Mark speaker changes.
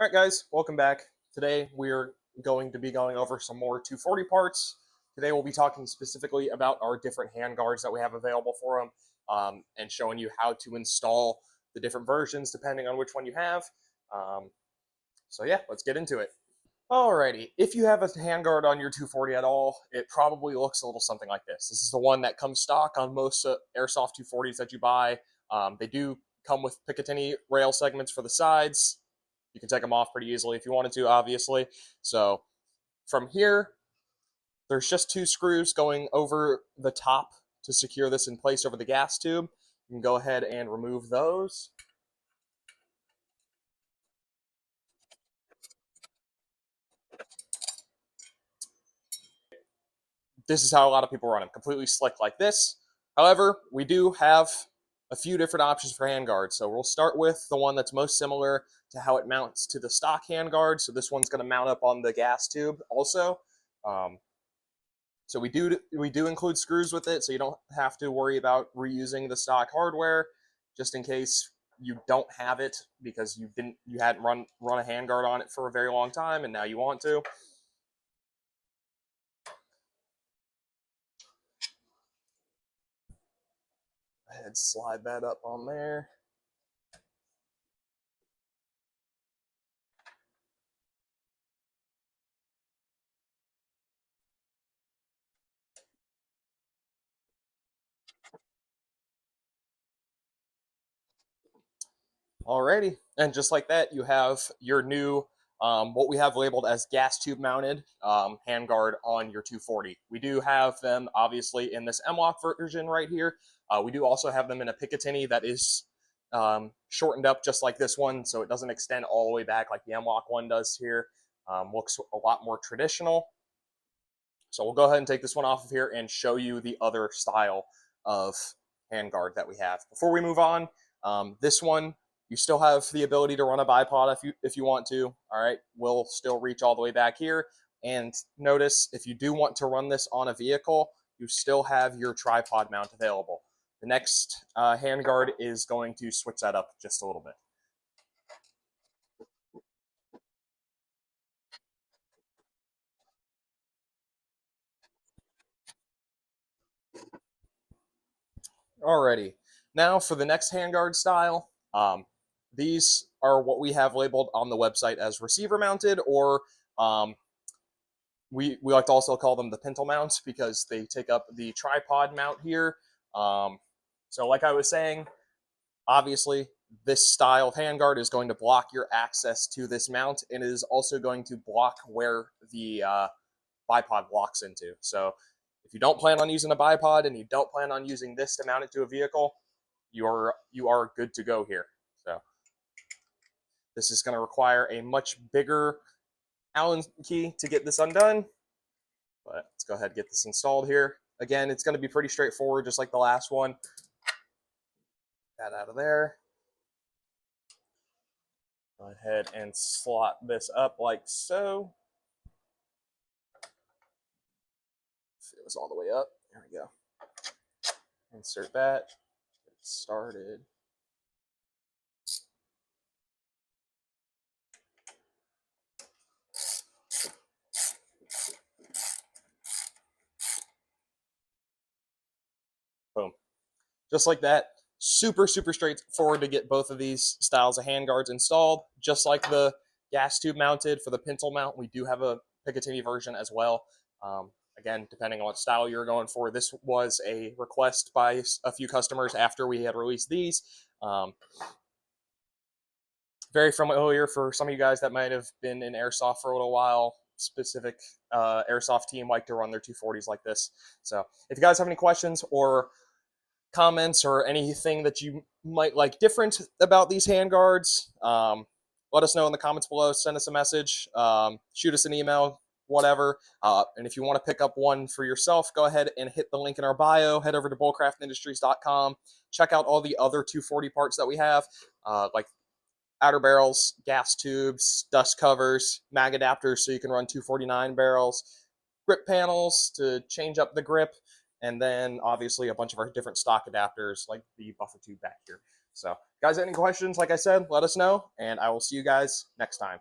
Speaker 1: All right, guys, welcome back. Today we're going to be going over some more 240 parts. Today we'll be talking specifically about our different hand guards that we have available for them, and showing you how to install the different versions depending on which one you have. So yeah, let's get into it. Alrighty, if you have a handguard on your 240 at all, it probably looks a little something like this. This is the one that comes stock on most airsoft 240s that you buy. They do come with Picatinny rail segments for the sides. You can take them off pretty easily if you wanted to, obviously. So from here, there's just two screws going over the top to secure this in place over the gas tube. You can go ahead and remove those. This is how a lot of people run them, completely slick like this. However, we do have a few different options for handguards. So we'll start with the one that's most similar to how it mounts to the stock handguard. So this one's going to mount up on the gas tube also. So we do include screws with it, so you don't have to worry about reusing the stock hardware, just in case you don't have it because you hadn't run a handguard on it for a very long time, and now you want to. Go ahead, slide that up on there. Alrighty, and just like that, you have your new, what we have labeled as gas tube mounted handguard on your 240. We do have them obviously in this M-Lock version right here. We do also have them in a Picatinny that is shortened up just like this one, so it doesn't extend all the way back like the M-Lock one does here. Looks a lot more traditional. So we'll go ahead and take this one off of here and show you the other style of handguard that we have. Before we move on, this one, you still have the ability to run a bipod if you want to. All right, we'll still reach all the way back here. And notice, if you do want to run this on a vehicle, you still have your tripod mount available. The next handguard is going to switch that up just a little bit. Alrighty, now for the next handguard style. These are what we have labeled on the website as receiver mounted, or we like to also call them the pintle mounts because they take up the tripod mount here. So like I was saying, obviously this style of handguard is going to block your access to this mount, and it is also going to block where the bipod locks into. So if you don't plan on using a bipod and you don't plan on using this to mount it to a vehicle, you are good to go here. So this is going to require a much bigger Allen key to get this undone, but let's go ahead and get this installed here. Again, it's going to be pretty straightforward, just like the last one. That out of there. Go ahead and slot this up like so. It was all the way up. There we go. Insert that. Get started. Boom. Just like that. Super straightforward to get both of these styles of handguards installed. Just like the gas tube mounted for the pintle mount, we do have a Picatinny version as well. Again, depending on what style you're going for, this was a request by a few customers after we had released these. Very familiar for some of you guys that might have been in airsoft for a little while. Specific airsoft team like to run their 240s like this. So if you guys have any questions or comments or anything that you might like different about these handguards, let us know in the comments below. Send us a message, shoot us an email, whatever. And if you want to pick up one for yourself, go ahead and hit the link in our bio. Head over to bullcraftindustries.com. Check out all the other 240 parts that we have, like outer barrels, gas tubes, dust covers, mag adapters so you can run 249 barrels, grip panels to change up the grip, and then obviously a bunch of our different stock adapters like the buffer tube back here. So guys, any questions, like I said, let us know, and I will see you guys next time.